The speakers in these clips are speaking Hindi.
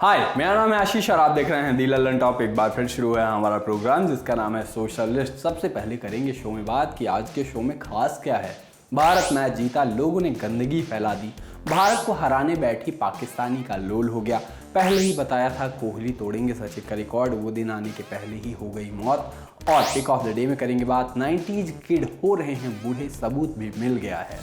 हाय, मेरा नाम है आशीष और आप देख रहे हैं दी ललन टॉप। एक बार फिर शुरू है हमारा प्रोग्राम जिसका नाम है सोशलिस्ट। सबसे पहले करेंगे शो में बात कि आज के शो में खास क्या है। भारत मैच जीता, लोगों ने गंदगी फैला दी, भारत को हराने बैठी पाकिस्तानी का लोल हो गया। पहले ही बताया था कोहली तोड़ेंगे सचिन का रिकॉर्ड, वो दिन आने के पहले ही हो गई मौत। और पिक ऑफ द डे में करेंगे बात 90s किड हो रहे हैं बूढ़े, सबूत भी मिल गया है।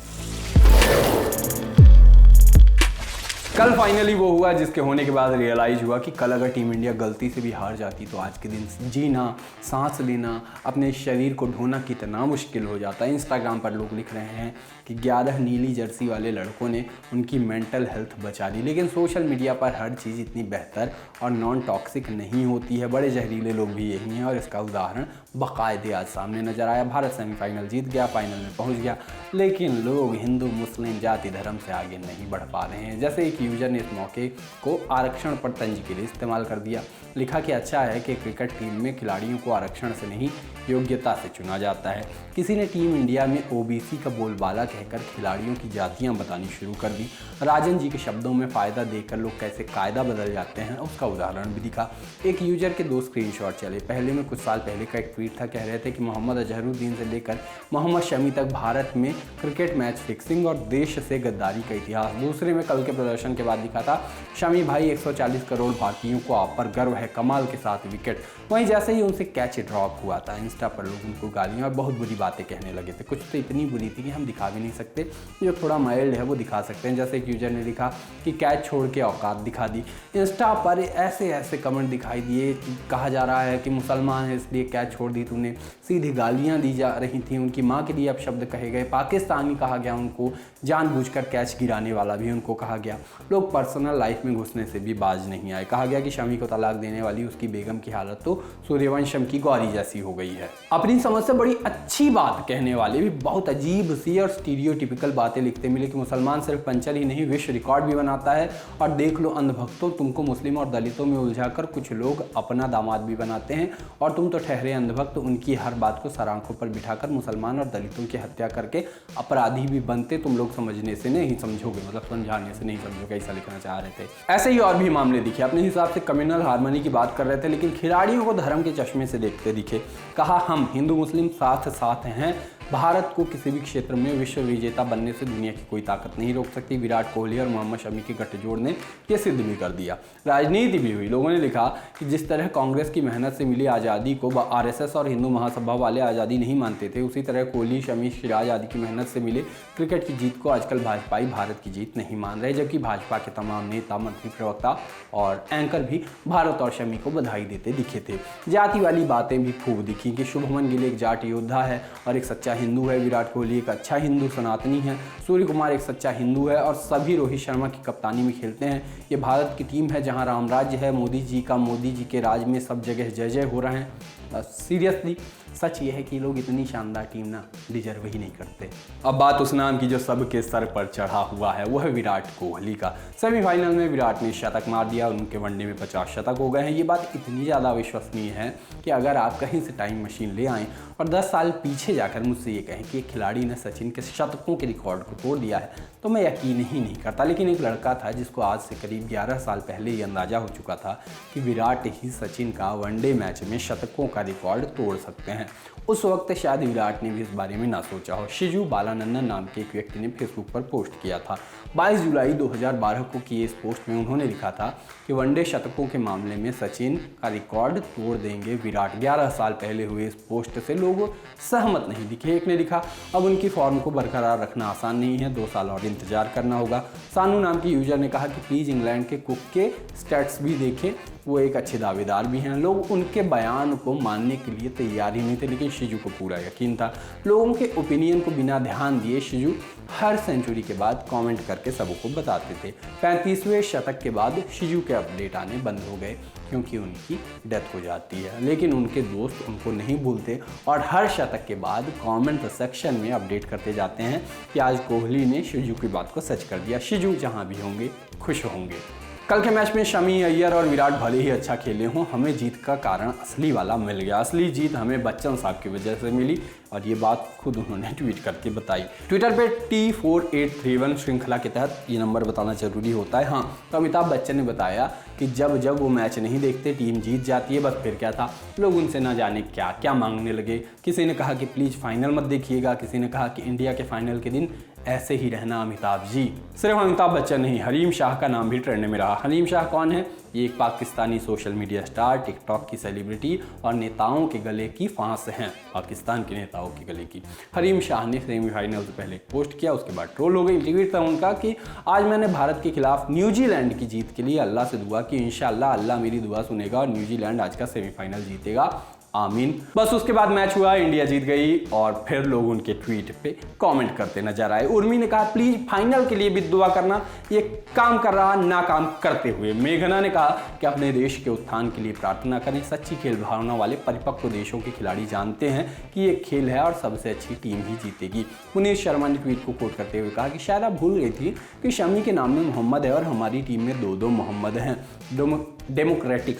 कल फाइनली वो हुआ जिसके होने के बाद रियलाइज हुआ कि कल अगर टीम इंडिया गलती से भी हार जाती तो आज के दिन जीना, सांस लेना, अपने शरीर को ढोना कितना मुश्किल हो जाता है। इंस्टाग्राम पर लोग लिख रहे हैं कि 11 नीली जर्सी वाले लड़कों ने उनकी मेंटल हेल्थ बचा ली। लेकिन सोशल मीडिया पर हर चीज़ इतनी बेहतर और नॉन टॉक्सिक नहीं होती है। बड़े जहरीले लोग भी यही हैं और इसका उदाहरण बाकायदे आज सामने नजर आया। भारत सेमीफाइनल जीत गया, फाइनल में पहुंच गया, लेकिन लोग हिंदू मुस्लिम जाति धर्म से आगे नहीं बढ़ पा रहे हैं। जैसे एक यूजर ने इस मौके को आरक्षण पर तंज के लिए इस्तेमाल कर दिया। लिखा कि अच्छा है कि क्रिकेट टीम में खिलाड़ियों को आरक्षण से नहीं योग्यता से चुना जाता है। किसी ने टीम इंडिया में ओबीसी का बोलबाला कहकर खिलाड़ियों की जातियां बतानी शुरू कर दी। राजन जी के शब्दों में फ़ायदा देकर लोग कैसे कायदा बदल जाते हैं उसका उदाहरण भी दिखा। एक यूजर के 2 स्क्रीनशॉट चले। पहले में कुछ साल पहले का एक ट्वीट था, कह रहे थे कि मोहम्मद अजहरुद्दीन से लेकर मोहम्मद शमी तक भारत में क्रिकेट मैच फिक्सिंग और देश से गद्दारी का इतिहास। दूसरे में कल के प्रदर्शन के बाद दिखा था, शमी भाई 140 करोड़ भारतीयों को आप पर गर्व है, कमाल के साथ विकेट। वहीं जैसे ही उनसे कैच ड्रॉप हुआ था, इंस्टा पर लोग उनको गालियां और बहुत बुरी बातें कहने लगे थे। कुछ तो इतनी बुरी थी कि हम दिखा भी नहीं सकते, जो थोड़ा माइल्ड है वो दिखा सकते हैं। जैसे एक यूजर ने लिखा कि कैच छोड़ के औकात दिखा दी। इंस्टा पर ऐसे ऐसे कमेंट दिखाई दिए कि कहा जा रहा है कि मुसलमान है इसलिए कैच छोड़ दी तूने। सीधी गालियां दी जा रही थी, उनकी माँ के लिए अपशब्द कहे गए, पाकिस्तानी कहा गया उनको, जानबूझकर कैच गिराने वाला भी उनको कहा गया। लोग पर्सनल लाइफ में घुसने से भी बाज नहीं आए। कहा गया कि शमी को तलाक देने वाली उसकी बेगम की हालत तो सूर्यवंशम की गौरी जैसी हो गई है। अपनी समझ से बड़ी अच्छी बात कहने वाले भी बहुत अजीब सी और स्टीरियोटिपिकल बातें लिखते मिले कि मुसलमान सिर्फ पंचर ही नहीं विश्व रिकॉर्ड भी बनाता है। और देख लो अंधभक्तों, तुमको मुस्लिम और दलितों में उलझाकर कुछ लोग अपना दामाद भी बनाते हैं और तुम तो ठहरे अंधभक्त। उनकी हर बात को सर आंखों पर बिठाकर मुसलमान और दलितों की हत्या करके अपराधी भी बनते। तुम लोग समझने से नहीं समझोगे, मतलब समझाने से नहीं समझोगे, ऐसा लिखना चाह रहे थे। ऐसे ही और भी मामले दिखे। अपने हिसाब से कम्युनल हार्मनी की बात कर रहे थे, लेकिन खिलाड़ियों को धर्म के चश्मे से देखते दिखे। कहा हम हिंदू मुस्लिम साथ साथ हैं, भारत को किसी भी क्षेत्र में विश्व विजेता बनने से दुनिया की कोई ताकत नहीं रोक सकती। विराट कोहली और मोहम्मद शमी के गठजोड़ ने यह सिद्ध भी कर दिया। राजनीति भी हुई। लोगों ने लिखा कि जिस तरह कांग्रेस की मेहनत से मिली आज़ादी को आरएसएस और हिंदू महासभा वाले आज़ादी नहीं मानते थे, उसी तरह कोहली, शमी, सिराज आदि की मेहनत से मिले क्रिकेट की जीत को आजकल भाजपाई भारत की जीत नहीं मान रहे। जबकि भाजपा के तमाम नेता, मंत्री, प्रवक्ता और एंकर भी भारत और शमी को बधाई देते दिखे थे। जाति वाली बातें भी खूब दिखी कि शुभमन गिल एक जाट योद्धा है और एक सच्चा हिंदू है, विराट कोहली एक अच्छा हिंदू सनातनी है, सूर्य कुमार एक सच्चा हिंदू है और सभी रोहित शर्मा की कप्तानी में खेलते हैं। ये भारत की टीम है जहां रामराज्य है, मोदी जी के राज में सब जगह जय जय हो रहे हैं। सीरियसली सच ये है कि लोग इतनी शानदार टीम ना डिजर्व ही नहीं करते। अब बात उस नाम की जो सबके सर पर चढ़ा हुआ है, वो है विराट कोहली का। सेमीफाइनल में विराट ने शतक मार दिया, उनके वनडे में 50 शतक हो गए हैं। ये बात इतनी ज़्यादा अविश्वसनीय है कि अगर आप कहीं से टाइम मशीन ले आएँ और 10 साल पीछे जाकर मुझसे ये कहें कि एक खिलाड़ी ने सचिन के शतकों के रिकॉर्ड को तोड़ दिया है, तो मैं यकीन ही नहीं करता। लेकिन एक लड़का था जिसको आज से करीब 11 साल पहले ये अंदाज़ा हो चुका था कि विराट ही सचिन का वनडे मैच में शतकों का रिकॉर्ड तोड़ सकते हैं। उस वक्त शायद विराट ने भी इस बारे में ना सोचा हो। शिजू बालानंदन नाम के एक व्यक्ति ने फेसबुक पर पोस्ट किया था। 22 जुलाई 2012 को किए इस पोस्ट में उन्होंने लिखा था कि वनडे शतकों के मामले में सचिन का रिकॉर्ड तोड़ देंगे विराट। 11 साल पहले हुए इस पोस्ट से लोग सहमत नहीं दिखे। एक ने लिखा अब उनकी फॉर्म को बरकरार रखना आसान नहीं है, 2 साल और इंतजार करना होगा। सानू नाम की यूजर ने कहा कि प्लीज़ इंग्लैंड के कुक के स्टैट्स भी देखें, वो एक अच्छे दावेदार भी हैं। लोग उनके बयान को मानने के लिए तैयार ही नहीं थे, लेकिन शिजू को पूरा यकीन था। लोगों के ओपिनियन को बिना ध्यान दिए शिजू हर सेंचुरी के बाद कमेंट करके सबको बताते थे। 35वें शतक के बाद शिजू के अपडेट आने बंद हो गए क्योंकि उनकी डेथ हो जाती है। लेकिन उनके दोस्त उनको नहीं भूलते और हर शतक के बाद कमेंट सेक्शन में अपडेट करते जाते हैं कि आज कोहली ने शिजू की बात को सच कर दिया। शिजू जहाँ भी होंगे खुश होंगे। कल के मैच में शमी, अय्यर और विराट भले ही अच्छा खेले हों, हमें जीत का कारण असली वाला मिल गया। असली जीत हमें बच्चन साहब की वजह से मिली और ये बात खुद उन्होंने ट्वीट करके बताई। ट्विटर पे T4831 श्रृंखला के तहत ये नंबर बताना जरूरी होता है। हाँ, तो अमिताभ बच्चन ने बताया कि जब वो मैच नहीं देखते टीम जीत जाती है, बस फिर क्या था, लोग उनसे ना जाने क्या क्या मांगने लगे। किसी ने कहा कि प्लीज़ फाइनल मत देखिएगा, किसी ने कहा कि इंडिया के फाइनल के दिन ऐसे ही रहना अमिताभ जी। सिर्फ अमिताभ बच्चन नहीं, हलीम शाह का नाम भी ट्रेंड में रहा। हलीम शाह कौन है? ये एक Pakistani social media star, TikTok की सेलिब्रिटी और नेताओं के गले की फांस हैं, पाकिस्तान के नेताओं के गले की। हलीम शाह ने सेमीफाइनल से पहले पोस्ट किया, उसके बाद ट्रोल हो गई। ट्वीट था उनका कि आज मैंने भारत के खिलाफ न्यूजीलैंड की जीत के लिए अल्लाह से दुआ की, इंशाअल्लाह अल्लाह मेरी दुआ सुनेगा और न्यूजीलैंड आज का सेमीफाइनल जीतेगा, आमीन। बस उसके बाद मैच हुआ, इंडिया जीत गई और फिर लोग उनके ट्वीट पे कमेंट करते नजर आए। उर्मी ने कहा प्लीज फाइनल के लिए भी दुआ करना, ये काम कर रहा ना काम करते हुए। मेघना ने कहा कि अपने देश के उत्थान के लिए प्रार्थना करें। सच्ची खेल भावना वाले परिपक्व देशों के खिलाड़ी जानते हैं कि ये खेल है और सबसे अच्छी टीम ही जीतेगी। पुनीत शर्मा ने ट्वीट को कोट करते हुए कहा कि शायद आप भूल गई थी कि शमी के नाम में मोहम्मद है और हमारी टीम में दो मोहम्मद हैं। डेमोक्रेटिक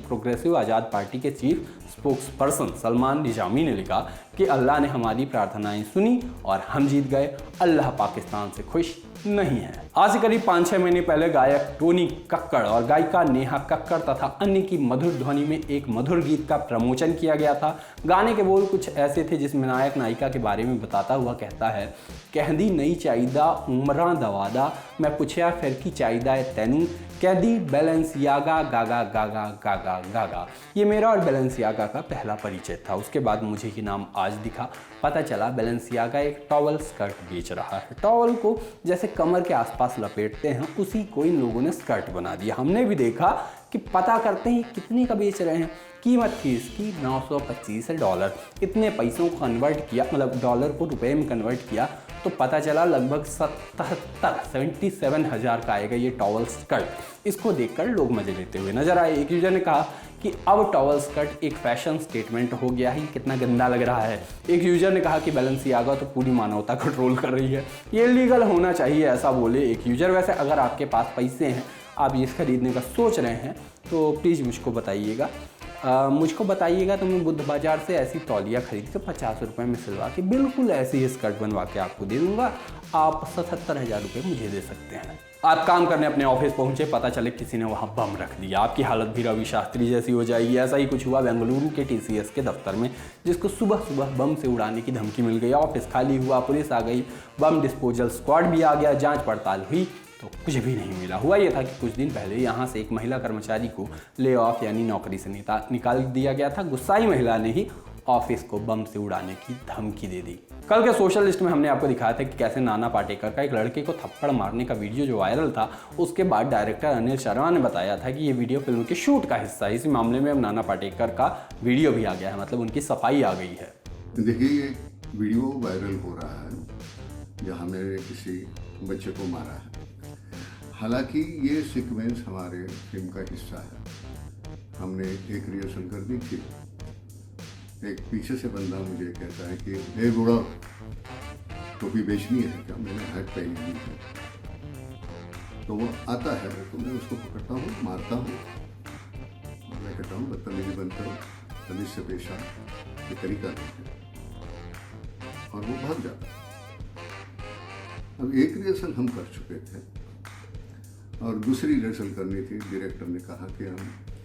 प्रोग्रेसिव आज़ाद पार्टी के chief spokes person Salman Nizami ने लिखा कि अल्लाह ने हमारी प्रार्थनाएं सुनी और हम जीत गए। अल्लाह पाकिस्तान से खुश नहीं है। आज से करीब 5-6 महीने पहले गायक टोनी कक्कड़ और गायिका नेहा कक्कड़ तथा अन्य की मधुर ध्वनि में एक मधुर गीत का प्रमोशन किया गया था। गाने के बोल कुछ ऐसे थे जिसमें नायक नायिका के बारे में बताता हुआ कहता है, कहदी नहीं चाहिदा उमरां दवादा, मैं पुछया फिर की चाहिदा है तैनू, कहदी बैलेंसियागा गागा गागा गागा गागा। ये मेरा और बैलेंसियागा का पहला परिचय था। उसके बाद मुझे ये नाम आज दिखा, पता चला बैलेंसियागा एक टॉवल स्कर्ट बेच रहा है। टॉवल को जैसे कमर के आसपास लपेटते हैं, उसी को इन लोगों ने स्कर्ट बना दिया। हमने भी देखा कि पता करते ही कितने का बेच रहे हैं। कीमत थी इसकी $925। इतने पैसों को कन्वर्ट किया, मतलब डॉलर को रुपए में कन्वर्ट किया तो पता चला लगभग 77,000 का आएगा ये टॉवल स्कर्ट। इसको देखकर लोग मजे लेते हुए नजर आए। एक यूजर ने कहा कि अब टॉवल स्कर्ट एक फैशन स्टेटमेंट हो गया है, कितना गंदा लग रहा है। एक यूजर ने कहा कि बैलेंसियागा तो पूरी मानवता कंट्रोल कर रही है, ये लीगल होना चाहिए, ऐसा बोले एक यूजर। वैसे अगर आपके पास पैसे हैं, आप ये खरीदने का सोच रहे हैं तो प्लीज़ मुझको बताइएगा तो मैं बुद्ध बाजार से ऐसी तौलिया खरीद के 50 रुपये में सिलवा के बिल्कुल ऐसी ही स्कर्ट बनवा के आपको दे दूंगा। आप 77,000 रुपये मुझे दे सकते हैं। आप काम करने अपने ऑफिस पहुंचे, पता चले किसी ने वहां बम रख दिया, आपकी हालत भी रवि शास्त्री जैसी हो जाएगी। ऐसा ही कुछ हुआ बेंगलुरु के TCS के दफ्तर में, जिसको सुबह सुबह बम से उड़ाने की धमकी मिल गई। ऑफिस खाली हुआ, पुलिस आ गई, बम डिस्पोजल स्क्वाड भी आ गया, जांच पड़ताल हुई तो कुछ भी नहीं मिला। हुआ ये था कि कुछ दिन पहले यहाँ से एक महिला कर्मचारी को ले ऑफ यानी नौकरी से निकाल दिया गया था। गुस्साई महिला ने ही ऑफिस को बम से उड़ाने की धमकी दे दी। कल के सोशल लिस्ट में हमने आपको दिखाया था कि कैसे नाना पाटेकर का एक लड़के को थप्पड़ मारने का वीडियो जो वायरल था, उसके बाद डायरेक्टर अनिल शर्मा ने बताया था कि ये वीडियो फिल्म के शूट का हिस्सा है। इसी मामले में अब नाना पाटेकर का वीडियो भी आ गया है, मतलब उनकी सफाई आ गई है। देखिए, ये वीडियो वायरल हो रहा है जहाँ मेरे किसी बच्चे को मारा है। हालांकि ये सीक्वेंस हमारे फिल्म का हिस्सा है। हमने एक रिहर्सल कर दी थी। एक पीछे से बंदा मुझे कहता है कि ए बूढ़ा, टोपी बेचनी है क्या? मैंने हैट पहनी हुई है। तो वो आता है तो मैं उसको पकड़ता हूँ, मारता हूँ, मैं कहता हूँ बदतमीजी बनता हूँ, तमीज से पेश आ, ये तरीका नहीं है, और वो भाग जाता है। अब एक रिहर्सल हम कर चुके थे और दूसरी रिहर्सल करनी थी। डायरेक्टर ने कहा कि हम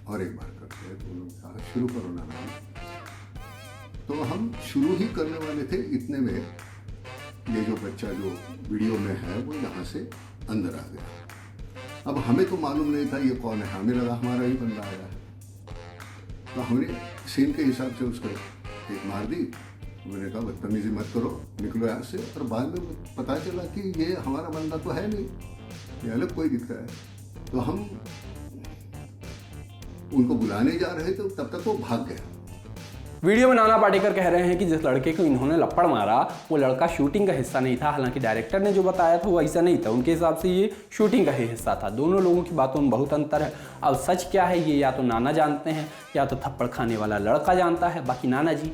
और एक बार करते हैं, तो उन्होंने कहा शुरू करो ना। तो हम शुरू ही करने वाले थे, इतने में ये जो बच्चा जो वीडियो में है वो यहाँ से अंदर आ गया। अब हमें तो मालूम नहीं था ये कौन है, हमें लगा हमारा ही बंदा आया है। तो हमने सीन के हिसाब से उसको एक मार दी। मैंने कहा बदतमीजी मत करो, निकलो यहाँ से। और बाद में पता चला कि ये हमारा बंदा तो है नहीं, ये अलग कोई दिखता है। तो हम उनको बुलाने जा रहे थे, तब तक वो भाग गया। वीडियो में नाना पाटेकर कह रहे हैं कि जिस लड़के को इन्होंने लपड़ मारा वो लड़का शूटिंग का हिस्सा नहीं था। हालांकि डायरेक्टर ने जो बताया था वो ऐसा नहीं था, उनके हिसाब से ये शूटिंग का ही हिस्सा था। दोनों लोगों की बातों में बहुत अंतर है। अब सच क्या है ये या तो नाना जानते हैं या तो थप्पड़ खाने वाला लड़का जानता है। बाकी नाना जी,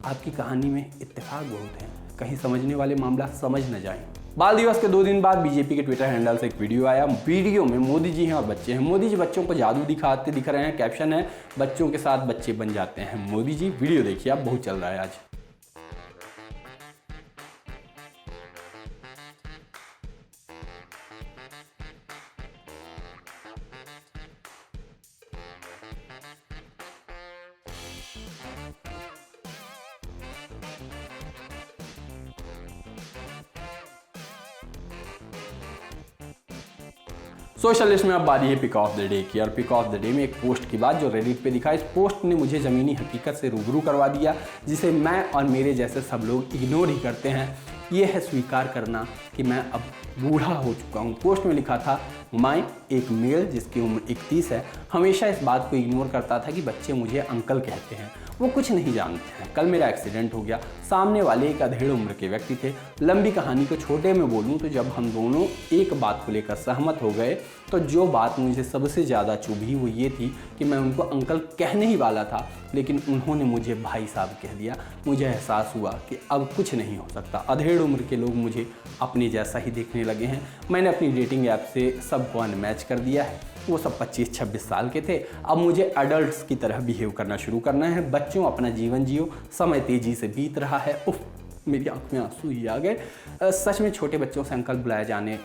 आपकी कहानी में इत्तेफाक बहुत है, कहीं समझने वाले मामला समझ न जाएं। बाल दिवस के 2 दिन बाद बीजेपी के ट्विटर हैंडल से एक वीडियो आया। वीडियो में मोदी जी हैं और बच्चे हैं। मोदी जी बच्चों को जादू दिखाते दिख रहे हैं। कैप्शन है, बच्चों के साथ बच्चे बन जाते हैं मोदी जी। वीडियो देखिए आप, बहुत चल रहा है आज। सोशल लिस्ट में अब बारी है पिक ऑफ द डे की। और पिक ऑफ द डे में एक पोस्ट की बात जो रेडिट पे दिखा। इस पोस्ट ने मुझे ज़मीनी हकीकत से रूबरू करवा दिया, जिसे मैं और मेरे जैसे सब लोग इग्नोर ही करते हैं। ये है स्वीकार करना कि मैं अब बूढ़ा हो चुका हूँ। पोस्ट में लिखा था, मैं एक मेल जिसकी उम्र 31 है हमेशा इस बात को इग्नोर करता था कि बच्चे मुझे अंकल कहते हैं। वो कुछ नहीं जानते हैं। कल मेरा एक्सीडेंट हो गया। सामने वाले एक अधेड़ उम्र के व्यक्ति थे। लंबी कहानी को छोटे में बोलूं तो जब हम दोनों एक बात को लेकर सहमत हो गए तो जो बात मुझे सबसे ज़्यादा चुभी वो ये थी कि मैं उनको अंकल कहने ही वाला था, लेकिन उन्होंने मुझे भाई साहब कह दिया। मुझे एहसास हुआ कि अब कुछ नहीं हो सकता। अधेड़ उम्र के लोग मुझे अपने जैसा ही देखने लगे हैं। मैंने अपनी डेटिंग ऐप से सबको अनमैच कर दिया है। वो सब 25-26 साल के थे। अब मुझे एडल्ट्स की तरह बिहेव करना शुरू करना है। बच्चों, अपना जीवन जियो। समय तेज़ी से बीत रहा है। उफ, मेरी आंख में आंसू ही आ गए। सच में छोटे बच्चों से अंकल बुलाए जाने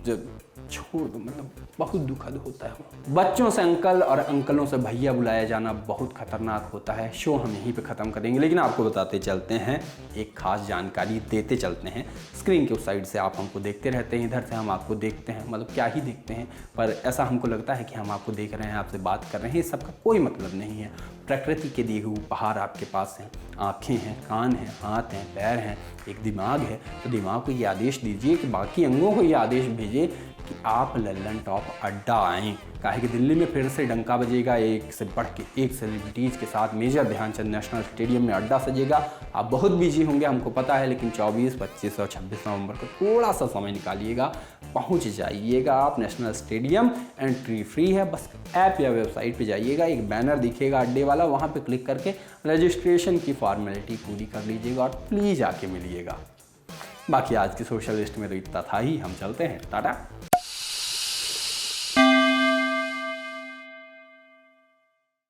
जब छोड़ दो, मतलब बहुत दुखद होता है। बच्चों से अंकल और अंकलों से भैया बुलाया जाना बहुत खतरनाक होता है। शो हम यहीं पे ख़त्म करेंगे, लेकिन आपको बताते चलते हैं, एक खास जानकारी देते चलते हैं। स्क्रीन के उस साइड से आप हमको देखते रहते हैं, इधर से हम आपको देखते हैं। मतलब क्या ही देखते हैं, पर ऐसा हमको लगता है कि हम आपको देख रहे हैं, आपसे बात कर रहे हैं। इस सबका कोई मतलब नहीं है। प्रकृति के दिए हुए उपहार आपके पास हैं। आँखें हैं, कान हैं, हाथ हैं, पैर हैं, एक दिमाग है। तो दिमाग को ये आदेश दीजिए कि बाकी अंगों को ये आदेश भेजिए कि आप लल्लन टॉप अड्डा आएँ। काहे कि दिल्ली में फिर से डंका बजेगा। एक से बढ़ के एक सेलिब्रिटीज़ के साथ मेजर ध्यानचंद नेशनल स्टेडियम में अड्डा सजेगा। आप बहुत बिजी होंगे हमको पता है, लेकिन 24, 25 और 26 नवंबर को थोड़ा सा समय निकालिएगा, पहुंच जाइएगा आप नेशनल स्टेडियम। एंट्री फ्री है। बस ऐप या वेबसाइट पे जाइएगा, एक बैनर दिखेगा अड्डे वाला, वहाँ पे क्लिक करके रजिस्ट्रेशन की फॉर्मेलिटी पूरी कर लीजिएगा और प्लीज़ आके मिलिएगा। बाकी आज की सोशल लिस्ट में तो इतना था ही। हम चलते हैं, टाटा।